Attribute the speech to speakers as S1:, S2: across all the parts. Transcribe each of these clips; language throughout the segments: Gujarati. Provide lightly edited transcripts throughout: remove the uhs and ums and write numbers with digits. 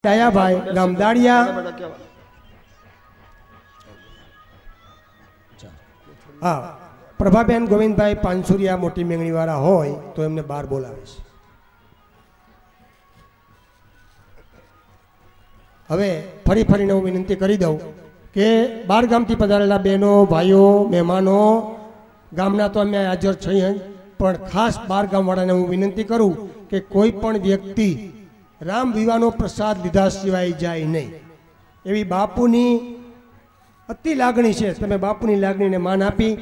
S1: દયાભાઈ ગામદાડિયા હા પ્રભાબેન ગોવિંદભાઈ પાનસુરિયા મોટી મેંગણી વાળા હોય તો એમને બહાર બોલાવીશ। હવે ફરી ફરીને હું વિનંતી કરી દઉં કે બાર ગામથી પધારેલા બહેનો ભાઈઓ મહેમાનો ગામના તો અમે હાજર છીએ પણ ખાસ બાર ગામવાળાને હું વિનંતી કરું કે કોઈ પણ વ્યક્તિ રામ વિવાહનો પ્રસાદ લીધા સિવાય જાય નહીં એવી બાપુની અતિ લાગણી છે। તમે બાપુની લાગણીને માન આપી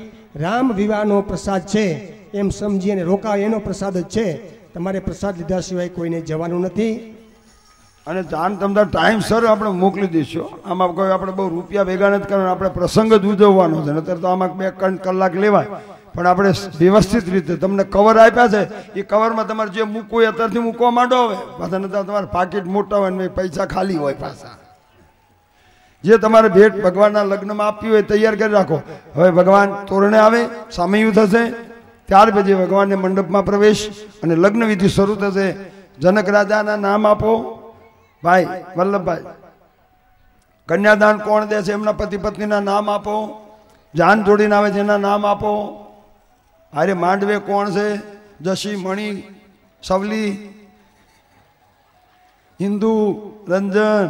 S1: રામ વિવાહનો પ્રસાદ છે એમ સમજી અને રોકાય એનો પ્રસાદ જ છે। તમારે પ્રસાદ લીધા સિવાય કોઈને જવાનું નથી
S2: અને જાન તમને ટાઈમસર આપણે મોકલી દઈશું। આમાં કોઈ આપણે બહુ રૂપિયા ભેગા નથી કરવાના, આપણે પ્રસંગ જ ઉજવવાનો છે। નતર તો આમાં 2 કલાક લેવાય પણ આપણે વ્યવસ્થિત રીતે તમને કવર આપ્યા છે એ કવરમાં તમારે જે મૂકવું હોય અત્યારથી મૂકવા માંડો। હવે પાછા નતર તમારે પાકીટ મોટા હોય ને પૈસા ખાલી હોય પાછા। જે તમારે ભેટ ભગવાનના લગ્નમાં આપવી હોય તૈયાર કરી રાખો। હવે ભગવાન તોરણે આવે, સામયું થશે, ત્યાર પછી ભગવાનને મંડપમાં પ્રવેશ અને લગ્ન વિધિ શરૂ થશે। જનક રાજાના નામ આપો ભાઈ વલ્લભભાઈ। કન્યાદાન કોણ દે છે એમના પતિ પત્નીના નામ આપો। જાન જોડીને આવે છે એના નામ આપો। અરે માંડવે કોણ છે? જશી, મણી, સવલી, હિન્દુ, રંજન।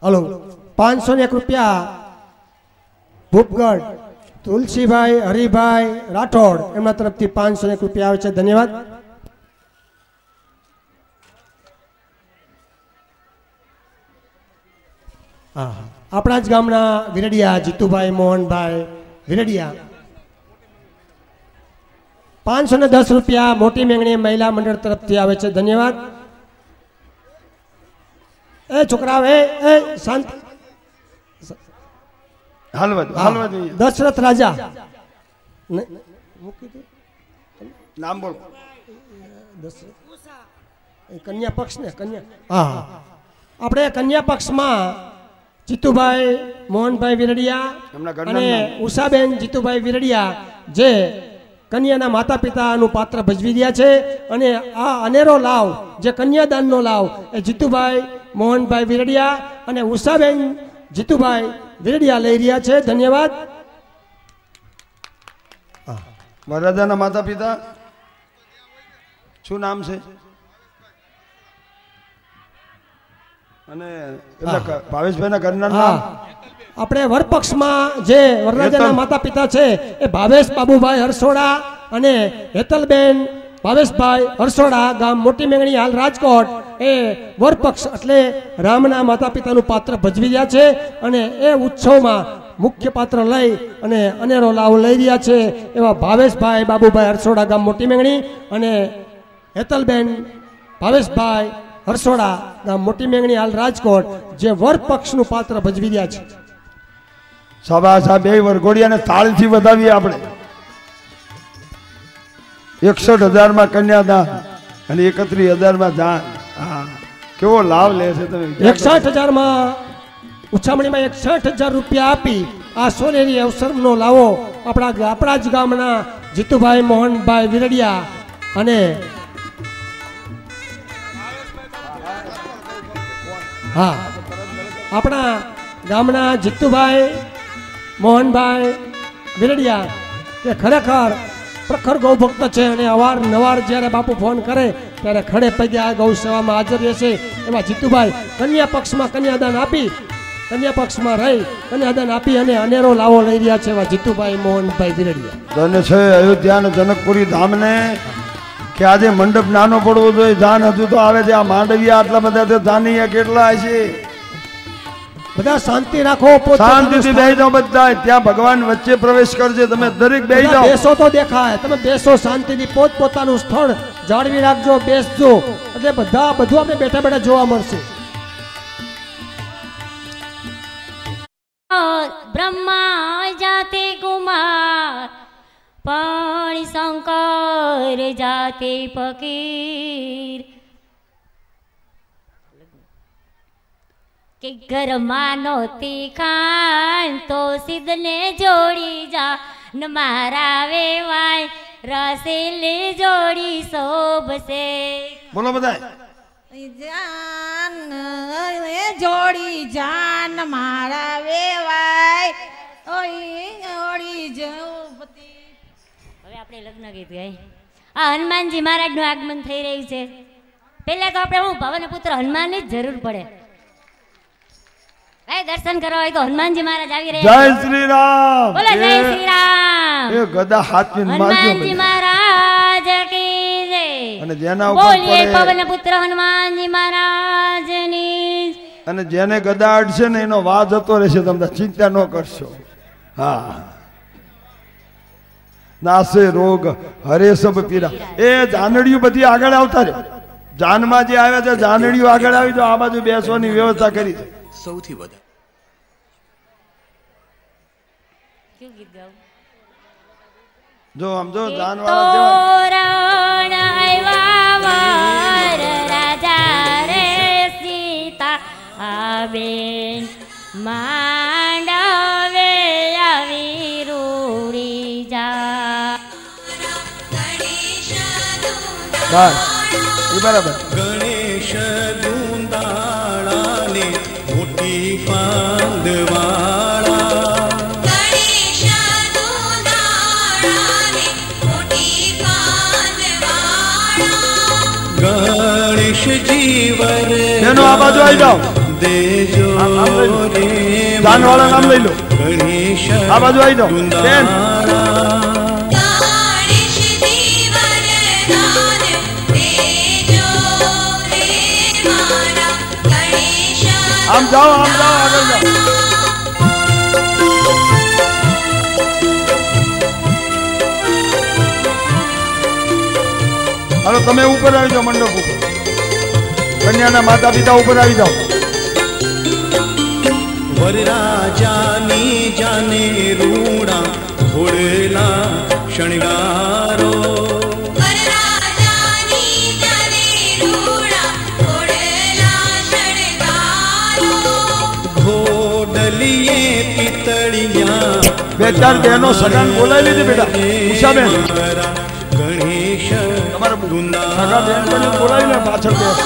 S1: હલો 501 રૂપિયા ભૂપગઢ તુલસીભાઈ હરિભાઈ રાઠોડ એમના તરફથી 501 રૂપિયા આવે છે, ધન્યવાદ। હા આપણા જ ગામના વિરડિયા જીતુભાઈ મોહનભાઈ વિરડિયા 510 રૂપિયા મોટી મેંગણી મહિલા મંડળ તરફથી આવે છે, ધન્યવાદ। એ છોકરાઓ એ શાંત
S2: હાલવા જોઈએ।
S1: દશરથ રાજા
S2: નામ બોલો।
S1: કન્યા પક્ષ ને કન્યા હા આપણે કન્યા પક્ષમાં જીતુભાઈ મોહનભાઈ વિરડિયા અને ઉષાબેન જીતુભાઈ વિરડિયા જે કન્યાના માતા પિતાનું પાત્ર ભજવી રહ્યા છે અને આ અનેરો લાવ જે કન્યાદાનનો લાવ એ જીતુભાઈ મોહનભાઈ વિરડિયા અને ઉષાબેન જીતુભાઈ વિરડિયા લઈ રહ્યા છે, ધન્યવાદ।
S2: વરરાજાના માતા પિતા શું નામ છે? અને ભાવેશભાઈના ઘરના નામ
S1: આપણે વરપક્ષમાં જે વરરાજાના માતા પિતા છે એ ભાવેશ બાબુભાઈ હરસોડા અને હેતલબેન ભાવેશભાઈ હરસોડા ગામ મોટી મેંગણી હાલ રાજકોટ એ વરપક્ષ એટલે રામના માતા પિતાનું પાત્ર ભજવી રહ્યા છે અને એ ઉત્સવમાં મુખ્ય પાત્ર લઈ અને અનેરો લાવ લઈ રહ્યા છે એવા ભાવેશભાઈ બાબુભાઈ હરસોડા ગામ મોટી મેંગણી અને હેતલબેન ભાવેશભાઈ હરસોડા ગામ મોટી મેંગણી હાલ રાજકોટ જે વરપક્ષનું પાત્ર ભજવી રહ્યા છે।
S2: શાબાશ, આ બે વરઘોડિયાને તાળીથી વધાવીએ આપણે। 61,000 કન્યાદાન અને 31,000 દાન। હા કેવો લાભ લે છે તમે।
S1: 61,000 ઉછામણીમાં 61,000 રૂપિયા આપી આ સોનેરી અવસરનો લાવો આપણા જ ગામના જીતુભાઈ મોહનભાઈ વિરડિયા અને હા આપણા ગામના જીતુભાઈ મોહનભાઈ વિરડિયા કે ખરેખર પ્રખર ગૌ ભક્ત છે અને અવારનવાર જ્યારે બાપુ ફોન કરે ત્યારે ખડે પગે આ ગૌ સેવામાં હાજર રહેશે એમાં જીતુભાઈ કન્યા પક્ષમાં કન્યાદાન આપી કન્યા પક્ષમાં રહી કન્યાદાન આપી અને અનેરો લાવો લઈ રહ્યા છે એવા જીતુભાઈ મોહનભાઈ વિરડિયા।
S2: ધન્ય છે અયોધ્યા અને જનકપુરી ધામને કે આજે મંડપ નાનો પડવો જોઈએ। જાન હજુ તો આવે છે, આ માંડવિયા આટલા બધા જાનીયા કેટલા છે।
S1: બધા શાંતિ રાખો,
S2: શાંતિથી બેસી જાઓ બધા। ત્યાં ભગવાન વચ્ચે પ્રવેશ કરશે, તમે દરેક બેસી જાઓ।
S1: બેસો તો દેખાય, તમે બેસો શાંતિથી, પોતપોતાનું સ્થળ જાળવી રાખજો, બેસજો એટલે બધું આપણે બેઠા બેઠા જોવા મળશે।
S3: બ્રહ્મા જાતે કુમાર પણ શંકર જાતે ફકીર કે ઘરમાં નહોતી ખાન તો સિદ્ધને જોડી જા ન મારા વેવાય રસીલી જોડી શોભશે.
S2: બોલો બધા.
S4: જાન જોડી જાન મારા વેવાય ઓય જોડી જવતી.
S3: હવે આપણે લગ્ન ગીત ગાય. આ હનુમાનજી મહારાજનું આગમન થઈ રહ્યું છે. પહેલા તો આપણે હું ભવન પુત્ર હનુમાનની જ જરૂર પડે. ભાઈ દર્શન કરવા હોય તો હનુમાનજી મહારાજ આવી રહ્યા.
S2: જય શ્રી રામ.
S3: બોલો જય શ્રી રામ.
S2: એ ગદા હાથવીને મારજો
S3: હનુમાનજી મહારાજ કી જય.
S2: અને જેના ઉપર
S3: બોલીએ
S2: પડે
S3: પવન પુત્ર હનુમાનજી મહારાજની.
S2: અને જેને ગદા અડશે ને એનો વાદ જતો રહેશે. તમને ચિંતા ન કરશો. હા નાસે રોગ હરે સબ પીરા. એ જાનડીઓ બધી આગળ આવતા રે. જાનમાં જે આવ્યા છે જાનડીઓ આગળ આવી તો આ બાજુ બેસવાની વ્યવસ્થા કરી છે.
S5: સૌથી વધારે
S3: કેવું ગીત ગાવું?
S2: જો આમ જો જાન વાળા
S3: તોરણ આવ્યા વર રાજા રે સીતા આબેન માંડવે આવી રૂડી જા.
S2: બસ એ બરાબર.
S5: ગણેશ દુંદાળાને મોટી પાંદવાળા ગણેશજી વર
S2: એનો આ બાજુ આવી જાઓ.
S5: દેજો રે
S2: જાન વાળા નામ લઈ લો.
S5: ગણેશ
S2: આ બાજુ આવી જાઓ. બેન આમ જાઓ આગળ જાઓ. હાલો તમે ઉપર આવી જાઓ. મંડપ ઉપર કન્યાના માતા પિતા ઉપર આવી જાઓ.
S5: વરરાજાની જાને રૂડા ઘોડલા શણગારો ઘોડલીએ પિતળિયા
S2: બે ચાર બહેનો સગાન બોલાવી લીધી બેટા. ઉષાબેન
S5: ગણેશ
S2: તમારા સગા બેન પણ બોલાવી લે પાછળ બેસ.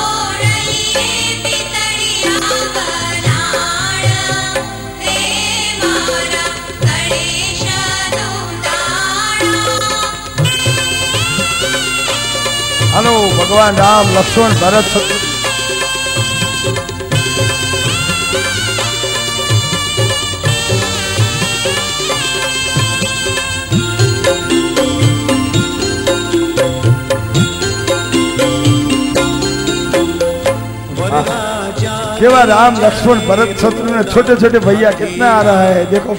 S2: હાલો ભગવાન રામ લક્ષ્મણ ભરત શત્રુઘ્ન. केवल राम लक्ष्मण भरत शत्रुघ्न छोटे छोटे भैया कितना आ रहा है देखो.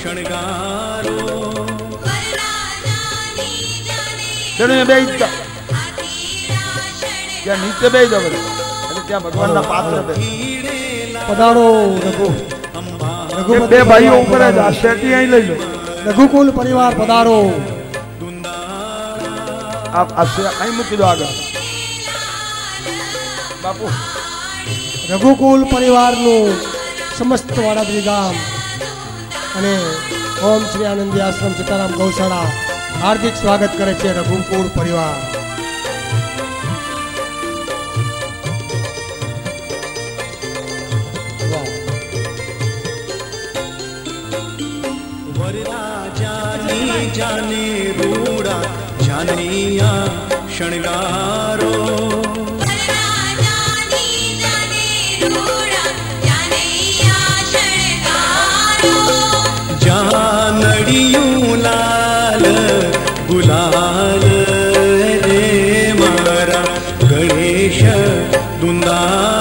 S2: चलो ये बैठ जाओ. क्या नीचे बैठ जाओ. अरे क्या भगवान ना पात्र पे
S1: પધારો રઘુ
S2: ये बे भाइयों ऊपर है जा. शेटी यहीं ले लो.
S1: રઘુકુલ પરિવાર પધારો.
S2: आप ऐसे कहीं मुकी दो आगे बापू.
S1: રઘુકુલ પરિવારનું સમસ્ત વાડાદરી ગામ અને ઓમ શ્રી આનંદી આશ્રમ સીતારામ ગૌશાળા હાર્દિક સ્વાગત કરે છે. રઘુકુલ પરિવાર
S5: વરરાજાની જાને રૂડા જાનૈયા શણગારો જાનડિયું લાલ ગુલાલ રે મારા ગણેશ દુંદા